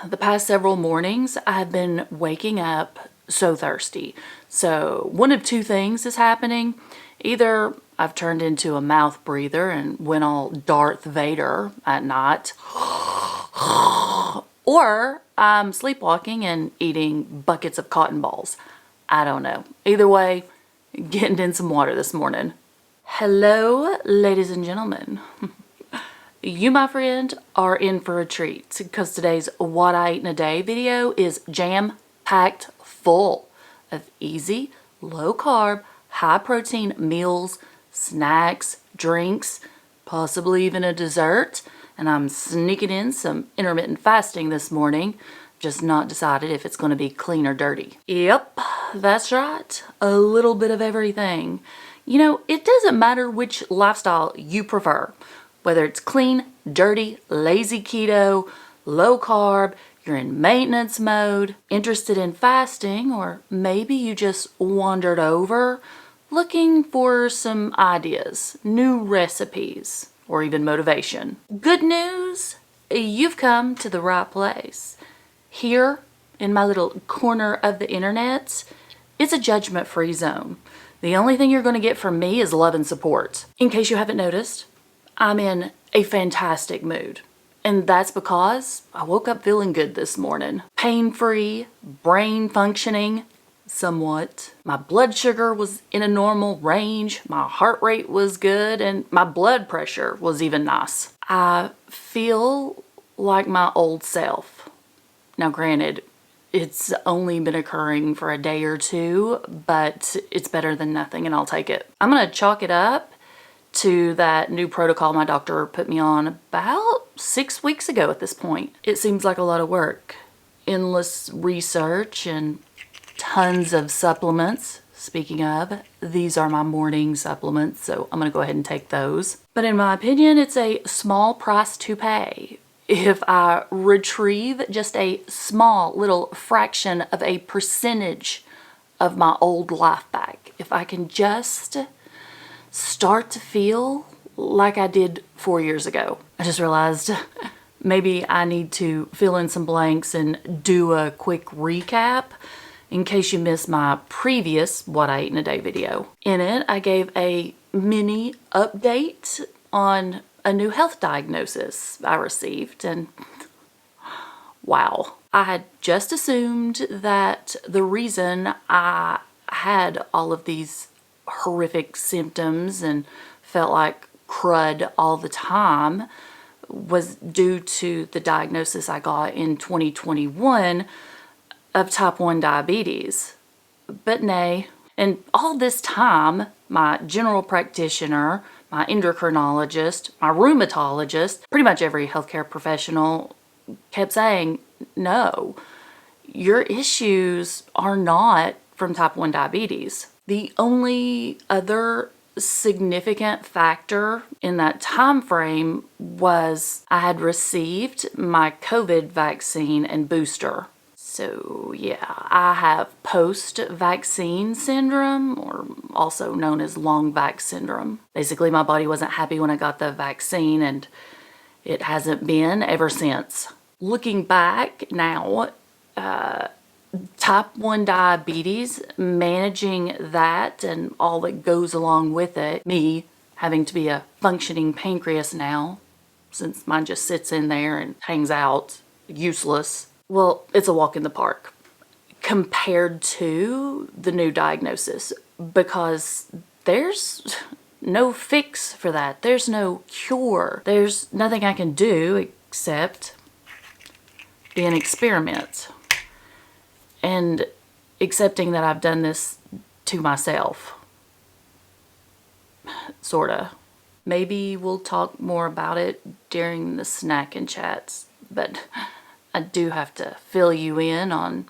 the past several mornings, I've been waking up so thirsty. So one of two things is happening. Either I've turned into a mouth breather and went all Darth Vader at night, or I'm sleepwalking and eating buckets of cotton balls. I don't know. Either way, getting in some water this morning. Hello, ladies and gentlemen. You, my friend, are in for a treat because today's What I Eat in a Day video is jam-packed full of easy, low-carb, high-protein meals, snacks, drinks, possibly even a dessert. And I'm sneaking in some intermittent fasting this morning. Just not decided if it's going to be clean or dirty. Yep, that's right. A little bit of everything. You know, it doesn't matter which lifestyle you prefer. Whether it's clean, dirty, lazy keto, low carb, you're in maintenance mode, interested in fasting, or maybe you just wandered over looking for some ideas, new recipes, or even motivation. Good news, you've come to the right place. Here, in my little corner of the internet, it's a judgment-free zone. The only thing you're going to get from me is love and support. In case you haven't noticed, I'm in a fantastic mood. And that's because I woke up feeling good this morning. Pain-free, brain functioning, somewhat. My blood sugar was in a normal range, my heart rate was good, and my blood pressure was even nice. I feel like my old self. Now granted, it's only been occurring for a day or two, but it's better than nothing and I'll take it. I'm gonna chalk it up to that new protocol my doctor put me on about 6 weeks ago at this point. It seems like a lot of work. Endless research and tons of supplements. Speaking of, these are my morning supplements, so I'm gonna go ahead and take those. But in my opinion, it's a small price to pay if I retrieve just a small little fraction of a percentage of my old life back. If I can just start to feel like I did 4 years ago. I just realized maybe I need to fill in some blanks and do a quick recap in case you missed my previous What I Eat in a Day video. In it, I gave a mini update on a new health diagnosis I received, and wow. I had just assumed that the reason I had all of these horrific symptoms and felt like crud all the time was due to the diagnosis I got in 2021 of type 1 diabetes. But nay, and all this time, my general practitioner, my endocrinologist, my rheumatologist, pretty much every healthcare professional kept saying, no, your issues are not from type 1 diabetes. The only other significant factor in that time frame was I had received my COVID vaccine and booster. So yeah, I have post-vaccine syndrome, or also known as long vax syndrome. Basically, my body wasn't happy when I got the vaccine, and it hasn't been ever since. Looking back now, type 1 diabetes, managing that and all that goes along with it, me having to be a functioning pancreas now, since mine just sits in there and hangs out, useless. Well, it's a walk in the park compared to the new diagnosis, because there's no fix for that. There's no cure. There's nothing I can do except be an experiment. And accepting that I've done this to myself. Sorta. Maybe we'll talk more about it during the snack and chats, but I do have to fill you in on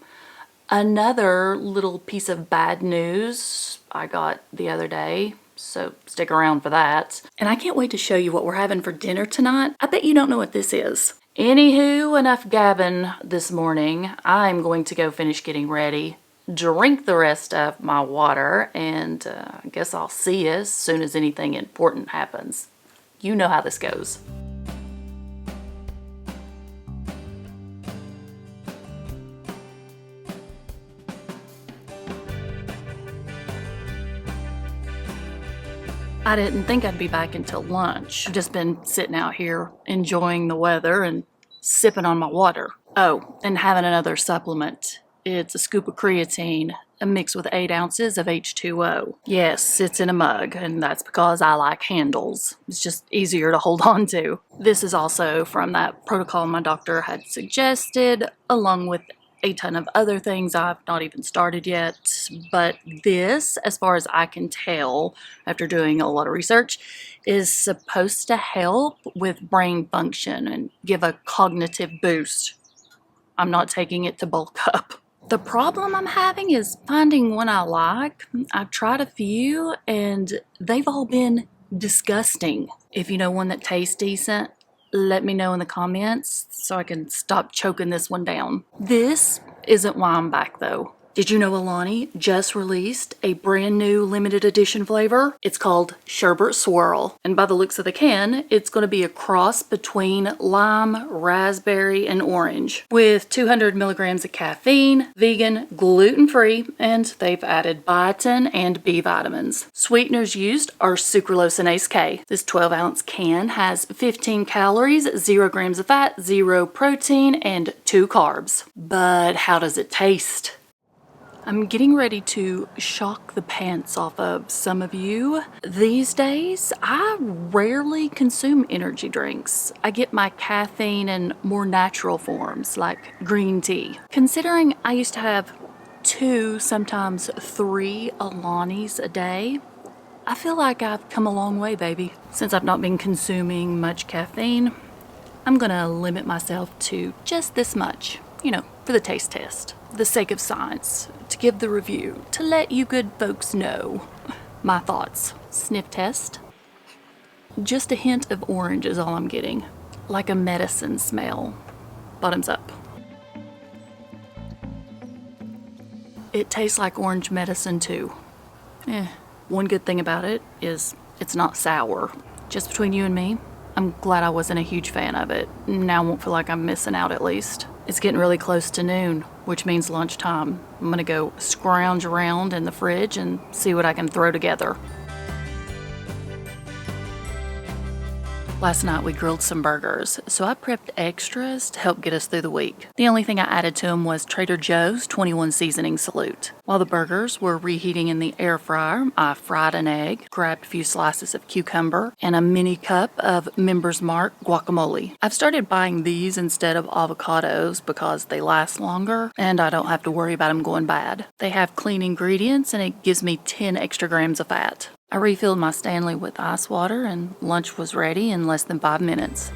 another little piece of bad news I got the other day, so stick around for that. And I can't wait to show you what we're having for dinner tonight. I bet you don't know what this is. Anywho, enough gabbing this morning. I'm going to go finish getting ready, drink the rest of my water, and I guess I'll see you as soon as anything important happens. You know how this goes. I didn't think I'd be back until lunch. I've just been sitting out here enjoying the weather and sipping on my water. Oh, and having another supplement. It's a scoop of creatine mixed with 8 ounces of H2O. Yes, it's in a mug, and that's because I like handles. It's just easier to hold on to. This is also from that protocol my doctor had suggested, along with a ton of other things I've not even started yet. But this, as far as I can tell, after doing a lot of research, is supposed to help with brain function and give a cognitive boost. I'm not taking it to bulk up. The problem I'm having is finding one I like. I've tried a few and they've all been disgusting. If you know one that tastes decent, let me know in the comments so I can stop choking this one down. This isn't why I'm back though. Did you know Alani just released a brand new limited edition flavor? It's called Sherbet Swirl. And by the looks of the can, it's going to be a cross between lime, raspberry, and orange. With 200 milligrams of caffeine, vegan, gluten-free, and they've added biotin and B vitamins. Sweeteners used are sucralose and ACE K. This 12-ounce can has 15 calories, 0 grams of fat, 0 protein, and 2 carbs. But how does it taste? I'm getting ready to shock the pants off of some of you. These days, I rarely consume energy drinks. I get my caffeine in more natural forms, like green tea. Considering I used to have 2, sometimes 3 Alanis a day, I feel like I've come a long way, baby. Since I've not been consuming much caffeine, I'm gonna limit myself to just this much, for the taste test, the sake of science, to give the review, to let you good folks know my thoughts. Sniff test. Just a hint of orange is all I'm getting, like a medicine smell. Bottoms up. It tastes like orange medicine too. One good thing about it is it's not sour. Just between you and me, I'm glad I wasn't a huge fan of it. Now I won't feel like I'm missing out at least. It's getting really close to noon, which means lunchtime. I'm gonna go scrounge around in the fridge and see what I can throw together. Last night we grilled some burgers, so I prepped extras to help get us through the week. The only thing I added to them was Trader Joe's 21 Seasoning Salute. While the burgers were reheating in the air fryer, I fried an egg, grabbed a few slices of cucumber, and a mini cup of Members Mark guacamole. I've started buying these instead of avocados because they last longer and I don't have to worry about them going bad. They have clean ingredients and it gives me 10 extra grams of fat. I refilled my Stanley with ice water and lunch was ready in less than 5 minutes.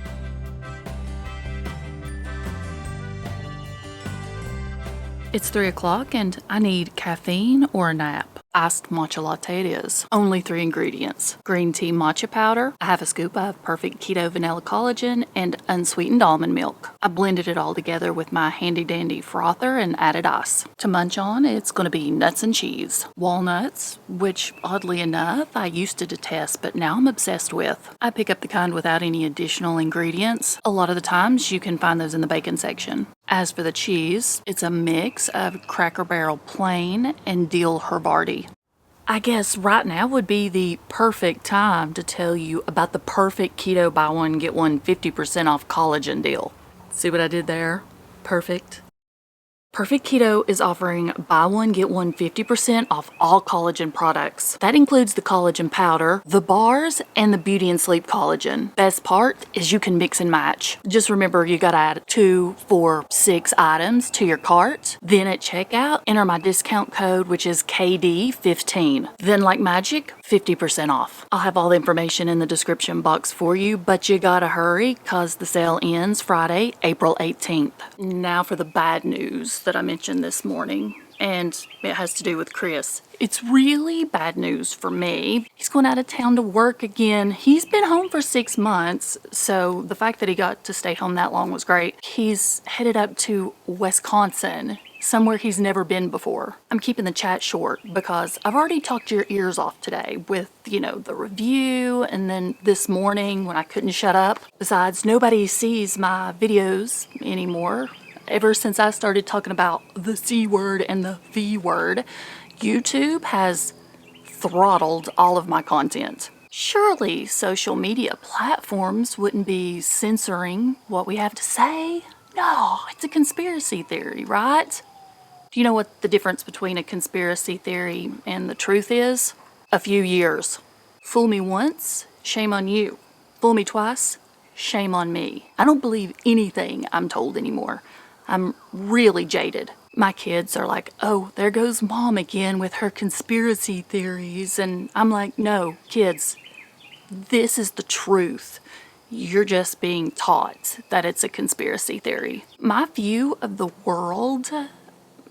It's 3 o'clock and I need caffeine or a nap. Iced matcha latte it is. Only 3 ingredients. Green tea matcha powder, a half a scoop of perfect keto vanilla collagen, and unsweetened almond milk. I blended it all together with my handy dandy frother and added ice. To munch on, it's going to be nuts and cheese. Walnuts, which oddly enough I used to detest but now I'm obsessed with. I pick up the kind without any additional ingredients. A lot of the times you can find those in the bacon section. As for the cheese, it's a mix of Cracker Barrel plain and dill Herbardi. I guess right now would be the perfect time to tell you about the perfect keto buy one get one 50% off collagen deal. See what I did there? Perfect. Perfect Keto is offering buy one get one 50% off all collagen products. That includes the collagen powder, the bars, and the Beauty and Sleep collagen. Best part is you can mix and match. Just remember you gotta add 2, 4, 6 items to your cart. Then at checkout, enter my discount code, which is KD15. Then like magic, 50% off. I'll have all the information in the description box for you, but you gotta hurry cause the sale ends Friday, April 18th. Now for the bad news that I mentioned this morning, and it has to do with Chris. It's really bad news for me. He's going out of town to work again. He's been home for 6 months, so the fact that he got to stay home that long was great. He's headed up to Wisconsin, somewhere he's never been before. I'm keeping the chat short because I've already talked your ears off today with, the review, and then this morning when I couldn't shut up. Besides, nobody sees my videos anymore. Ever since I started talking about the C word and the V word, YouTube has throttled all of my content. Surely social media platforms wouldn't be censoring what we have to say. No, it's a conspiracy theory, right? Do you know what the difference between a conspiracy theory and the truth is? A few years. Fool me once, shame on you. Fool me twice, shame on me. I don't believe anything I'm told anymore. I'm really jaded. My kids are like, oh, there goes mom again with her conspiracy theories. And I'm like, no, kids, this is the truth. You're just being taught that it's a conspiracy theory. My view of the world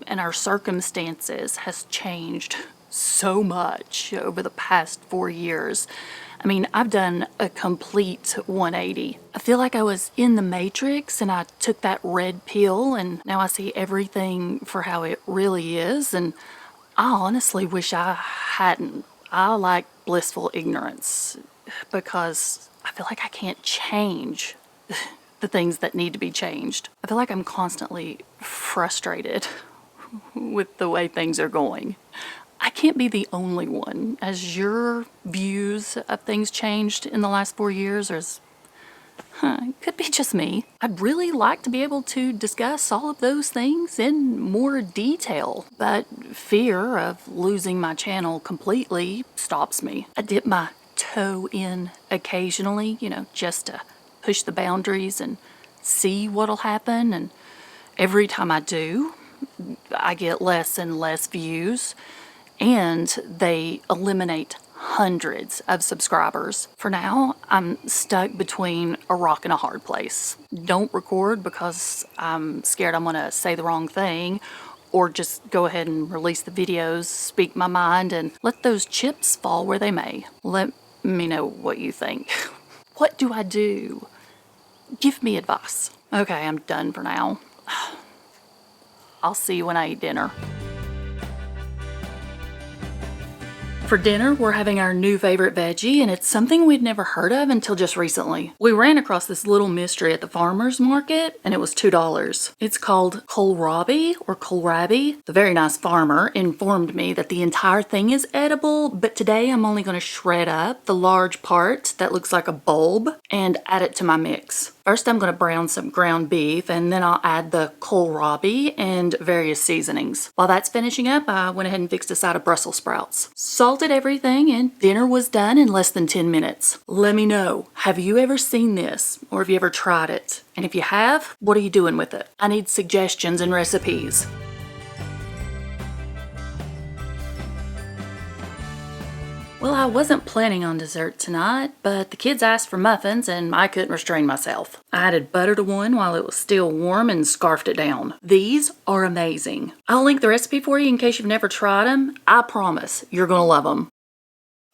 and our circumstances has changed so much over the past 4 years. I mean, I've done a complete 180. I feel like I was in the Matrix and I took that red pill and now I see everything for how it really is. And I honestly wish I hadn't. I like blissful ignorance because I feel like I can't change the things that need to be changed. I feel like I'm constantly frustrated with the way things are going. I can't be the only one. Has your views of things changed in the last 4 years, or it could be just me. I'd really like to be able to discuss all of those things in more detail, but fear of losing my channel completely stops me. I dip my toe in occasionally, just to push the boundaries and see what'll happen, and every time I do, I get less and less views, and they eliminate hundreds of subscribers. For now, I'm stuck between a rock and a hard place. Don't record because I'm scared I'm gonna say the wrong thing, or just go ahead and release the videos, speak my mind, and let those chips fall where they may. Let me know what you think. What do I do? Give me advice. Okay, I'm done for now. I'll see you when I eat dinner. For dinner, we're having our new favorite veggie, and it's something we'd never heard of until just recently. We ran across this little mystery at the farmer's market, and it was $2. It's called kohlrabi or kohlrabi. The very nice farmer informed me that the entire thing is edible, but today I'm only going to shred up the large part that looks like a bulb and add it to my mix. First, I'm going to brown some ground beef, and then I'll add the kohlrabi and various seasonings. While that's finishing up, I went ahead and fixed a side of Brussels sprouts. Salted everything, and dinner was done in less than 10 minutes. Let me know, have you ever seen this, or have you ever tried it? And if you have, what are you doing with it? I need suggestions and recipes. Well, I wasn't planning on dessert tonight, but the kids asked for muffins and I couldn't restrain myself. I added butter to one while it was still warm and scarfed it down. These are amazing. I'll link the recipe for you in case you've never tried them. I promise you're gonna love them.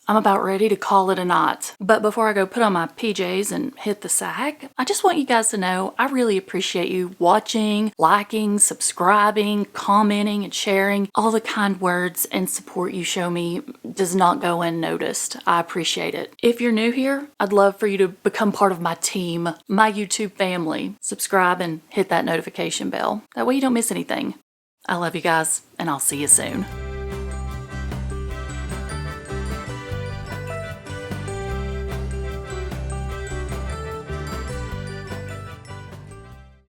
I'm about ready to call it a night. But before I go put on my PJs and hit the sack, I just want you guys to know I really appreciate you watching, liking, subscribing, commenting, and sharing. All the kind words and support you show me does not go unnoticed. I appreciate it. If you're new here, I'd love for you to become part of my team, my YouTube family. Subscribe and hit that notification bell. That way you don't miss anything. I love you guys, and I'll see you soon.